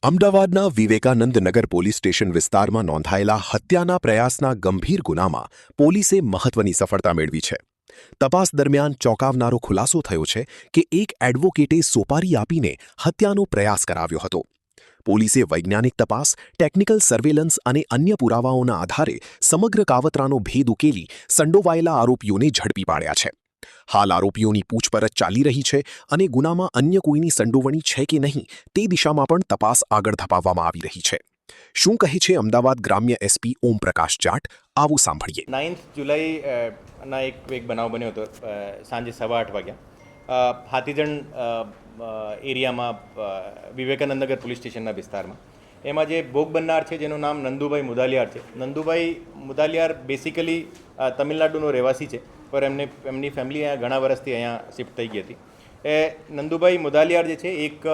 અમદાવાદના વિવેકાનંદ નગર police station વિસ્તારમાં નોંધાયેલા હત્યાના પ્રયાસના ગંભીર ગુનામાં પોલીસે મહત્વની સફળતા મેળવી છે. તપાસ દરમિયાન ચોંકાવનારો ખુલાસો થયો છે કે એક એડવોકેટે સોપારી આપીને હત્યાનો પ્રયાસ કરાવ્યો હતો. પોલીસે વૈજ્ઞાનિક તપાસ, ટેકનિકલ સર્વેલન્સ અને અન્ય પુરાવાઓના આધારે સમગ્ર કાવતરાનો ભેદ ઉકેલી સંડોવાયેલા આરોપીઓને ઝડપી પાડ્યા છે. હાલ આરોપીઓની પૂછપરછ ચાલી રહી છે અને ગુનામાં અન્ય કોઈની સંડોવણી છે કે નહીં તે દિશામાં પણ તપાસ આગળ ધપાવવામાં આવી રહી છે. શું કહે છે અમદાવાદ ગ્રામ્ય એસપી ઓમપ્રકાશ જાટ? આવું સાંભળીએ. 9 જુલાઈના એક બનાવ બન્યો હતો સાંજે 8:15 વાગ્યા હાથીજણ એરિયામાં વિવેકાનંદ નગર પોલીસ સ્ટેશનના વિસ્તારમાં. એમાં જે ભોગ બનનાર છે જેનું નામ નંદુભાઈ મુદાલિયાર છે. નંદુભાઈ મુદાલિયાર બેસિકલી તમિલનાડુનો રહેવાસી છે, પણ એમની ફેમિલી અહીંયા ઘણા વર્ષથી અહીંયા શિફ્ટ થઈ ગઈ હતી. એ નંદુભાઈ મુદાલિયાર જે છે એક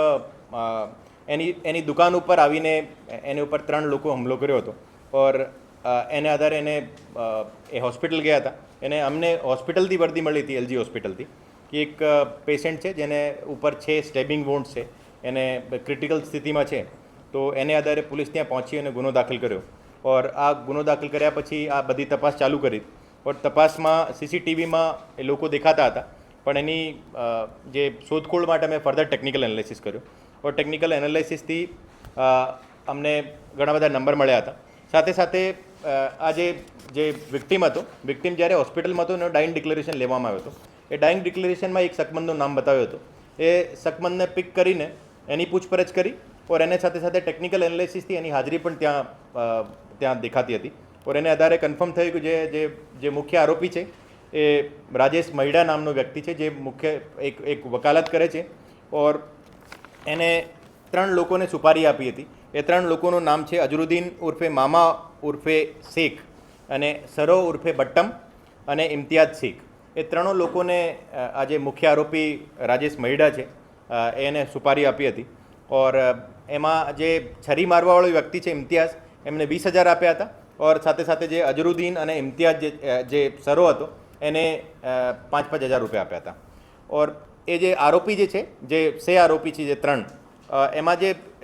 એની દુકાન ઉપર આવીને એની ઉપર 3 લોકો હુમલો કર્યો હતો. ઓર એને આધારે એ હોસ્પિટલ ગયા હતા. અમને હોસ્પિટલથી વર્દી મળી હતી, એલજી હોસ્પિટલથી, કે એક પેશન્ટ છે જેને ઉપર છે સ્ટેબિંગ વોન્ડ છે, એને ક્રિટિકલ સ્થિતિમાં છે. તો એને આધારે પોલીસ ત્યાં પહોંચી અને ગુનો દાખલ કર્યો. ઓર આ ગુનો દાખલ કર્યા પછી આ બધી તપાસ ચાલુ કરી. ઓર તપાસમાં સીસીટીવીમાં એ લોકો દેખાતા હતા, પણ એની જે શોધખોળ માટે અમે ફર્ધર ટેકનિકલ એનાલિસિસ કર્યો. ઓર ટેકનિકલ એનાલિસિસથી અમને ઘણા બધા નંબર મળ્યા હતા. સાથે સાથે આ જે વિક્ટિમ હતો, વિક્ટિમ જ્યારે હોસ્પિટલમાં હતો એનો ડાઇંગ ડિક્લેરેશન લેવામાં આવ્યો હતો. એ ડાઇંગ ડિક્લેરેશનમાં એક શકમંદનું નામ બતાવ્યો હતો. એ શકમંદને પિક કરીને એની પૂછપરછ કરી. ઓર એને સાથે સાથે ટેકનિકલ એનાલિસિસથી એની હાજરી પણ ત્યાં દેખાતી હતી. ઓર એને આધારે કન્ફર્મ થયું કે જે મુખ્ય આરોપી છે એ રાજેશ મહિડા નામનો વ્યક્તિ છે, જે મુખ્ય એક વકાલત કરે છે. ઓર એને 3 લોકોને સુપારી આપી હતી. એ 3 લોકોનું નામ છે અઝરુદ્દીન ઉર્ફે મામા ઉર્ફે શેખ, અને સરો ઉર્ફે બટ્ટમ, અને ઇમ્તિયાઝ શેખ. એ 3 લોકોને આ જે મુખ્ય આરોપી રાજેશ મહિડા છે એને સુપારી આપી હતી. ઓર એમાં જે છરી મારવાવાળો વ્યક્તિ છે ઇમ્તિયાઝ, એમને 20,000 આપ્યા હતા. ઓર સાથે સાથે જે અઝરુદ્દીન અને ઇમ્તિયાઝ જે સરો હતો એને 5,000 રૂપિયા આપ્યા હતા. ઓર એ જે આરોપી જે છે, જે આરોપી છે જે 3, એમાં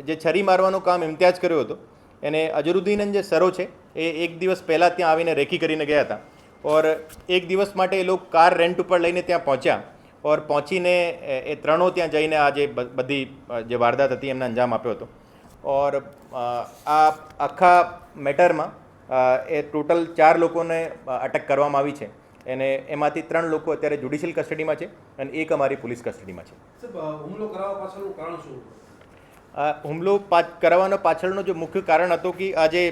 જે છરી મારવાનું કામ ઇમ્તિયાઝ કર્યો હતો, એને અઝરુદ્દીન અને જે સરો છે એ એક દિવસ પહેલાં ત્યાં આવીને રેકી કરીને ગયા હતા. ઓર એક દિવસ માટે એ લોકો કાર રેન્ટ ઉપર લઈને ત્યાં પહોંચ્યા. ઓર પહોંચીને એ 3 ત્યાં જઈને આ જે બધી જે વારદાત હતી એમને અંજામ આપ્યો હતો. ઓર આ આખા મેટરમાં એ ટોટલ 4 લોકોને અટક કરવામાં આવી છે. એમાંથી 3 લોકો અત્યારે જ્યુડિશિયલ કસ્ટડીમાં છે અને એક અમારી પોલીસ કસ્ટડીમાં છે. હુમલો કરાવવા પાછળનું કારણ શું? હુમલો કરાવવાનો પાછળનો જે મુખ્ય કારણ હતો કે આ જે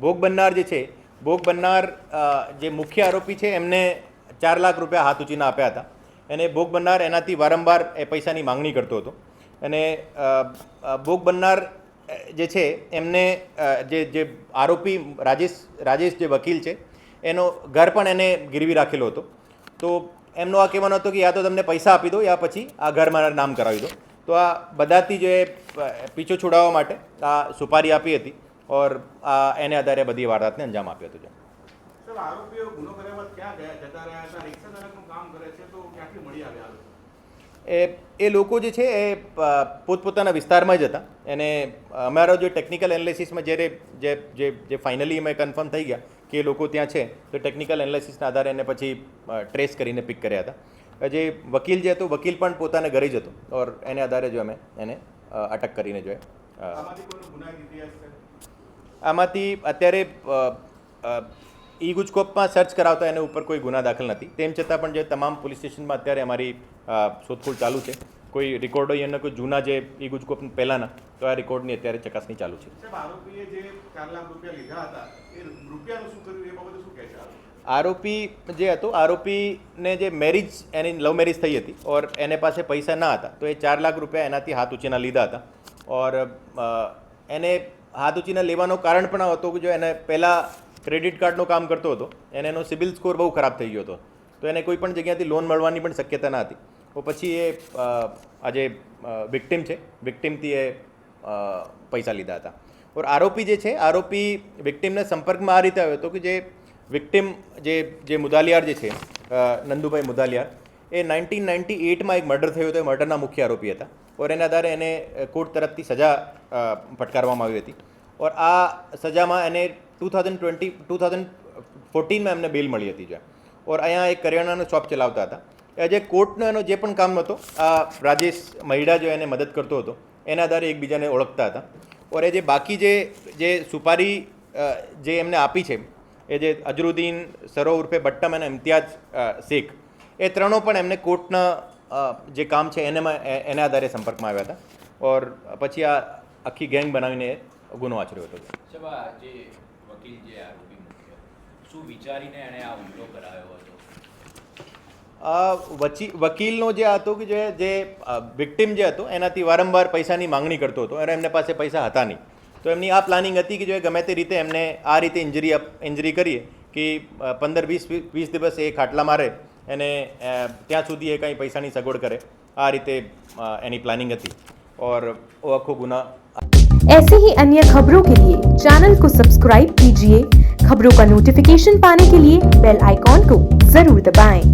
ભોગ બનનાર જે છે, ભોગ બનનાર જે મુખ્ય આરોપી છે એમને 4 લાખ રૂપિયા હાથ ઊંચીના આપ્યા હતા. અને ભોગ બનનાર એનાથી વારંવાર એ પૈસાની માંગણી કરતો હતો. અને ભોગ બનનાર જે છે એમને જે આરોપી રાજેશ જે વકીલ છે એનો ઘર પણ એને ગીરવી રાખેલો હતો. તો એમનો આ કહેવાનો હતો કે યા તો તમને પૈસા આપી દો યા પછી આ ઘર મારા નામ કરાવી દો. તો આ બધાથી જે પીછો છોડાવવા માટે આ સુપારી આપી હતી. ઓર એને આધારે બધી વારદાતને અંજામ આપ્યો હતો. આરોપીઓ ગુનો કર્યા બાદ ક્યાં જતા રહ્યા હતા? રિક્ષા ચાલકનું કામ કરે છે, તો ક્યાંથી મળી આવ્યા? એ લોકો જે છે એ પોતપોતાના વિસ્તારમાં જ હતા. અને અમારો જે ટેકનિકલ એનાલિસિસમાં જે ફાઇનલી અમે કન્ફર્મ થઈ ગયા કે એ લોકો ત્યાં છે, તો ટેકનિકલ એનાલિસિસના આધારે એને પછી ટ્રેસ કરીને પિક કર્યા હતા. જે વકીલ જે હતો, વકીલ પણ પોતાના ઘરે જ હતો. ઓર એને આધારે જો અમે એને અટક કરીને જોઈએ. આમાંથી અત્યારે ઈ ગુજકોપમાં સર્ચ કરાવતા એને ઉપર કોઈ ગુના દાખલ નથી. તેમ છતાં પણ જે તમામ પોલીસ સ્ટેશનમાં અત્યારે અમારી શોધખોળ ચાલુ છે. કોઈ રેકોર્ડ હોય એના કોઈ જૂના જે ઈ ગુજકોપ પહેલાંના, તો આ રેકોર્ડની અત્યારે ચકાસણી ચાલુ છે. આરોપીએ જે 4 લાખ રૂપિયા લીધા હતા એ રૂપિયાનું શું કર્યું એ બાબતે શું કહે છે? આરોપી જે હતો, આરોપીને જે એની લવ મેરેજ થઈ હતી ઓર એને પાસે પૈસા ના હતા, તો એ 4 લાખ રૂપિયા એનાથી હાથ ઊંચીના લીધા હતા. ઓર એને હાથ ઊંચીના લેવાનો કારણ પણ હતો કે જો એને પહેલાં ક્રેડિટ કાર્ડનું કામ કરતો હતો, એનો સિબિલ સ્કોર બહુ ખરાબ થઈ ગયો હતો. તો એને કોઈ પણ જગ્યાથી લોન મળવાની પણ શક્યતા ના હતી. તો પછી એ આ જે વિક્ટિમ છે, વિક્ટિમથી એ પૈસા લીધા હતા. ઓર આરોપી જે છે, આરોપી વિક્ટિમના સંપર્કમાં આ રીતે આવ્યો હતો કે જે વિક્ટિમ જે મુદાલિયાર જે છે, નંદુભાઈ મુદાલિયાર, એ 1998માં એક મર્ડર થયો હતો. એ મર્ડરના મુખ્ય આરોપી હતા. और એના આધારે એને કોર્ટ તરફથી સજા ફટકારવામાં આવી હતી और આ સજામાં એને 2014માં એમને બેલ મળી હતી જો और અહીંયા એક કરિયાણાનો શોપ ચલાવતા હતા એ જે કોર્ટનો એનો જે પણ કામ હતો આ રાજેશ મહિડા જો એને મદદ કરતો હતો એના આધારે એકબીજાને ઓળખતા હતા और એ જે બાકી જે સુપારી જે એમને આપી છે એ જે અજરુદ્દીન સરો ઉર્ફે બટ્ટમ અને ઇમ્તિયાઝ શેખ એ ત્રણો પણ એમને કોર્ટના જે કામ છે એના આધારે સંપર્કમાં આવ્યા હતા और પછી આ આખી ગેંગ બનાવીને ગુનો આચર્યો હતો સાહેબ આ જે વકીલ જે આરોપી મુખ્ય શું વિચારીને એણે આ હુમલો કરાયો હતો? વકીલનો જે હતો કે જે વિક્ટિમ જે હતો એનાથી વારંવાર પૈસાની માંગણી કરતો હતો અને એમને પાસે પૈસા હતા નહીં તો એમની આ પ્લાનિંગ હતી કે જો ગમે તે રીતે એમને આ રીતે ઇન્જરી કરીએ કે 15-20 દિવસ એ ખાટલા મારે અને ત્યાં સુધી એ કંઈ પૈસાની સગવડ કરે આ રીતે એની પ્લાનિંગ હતી और वो आखो गुना। ऐसे ही अन्य खबरों के लिए चैनल को सब्सक्राइब कीजिए। खबरों का नोटिफिकेशन पाने के लिए बेल आइकॉन को जरूर दबाएं।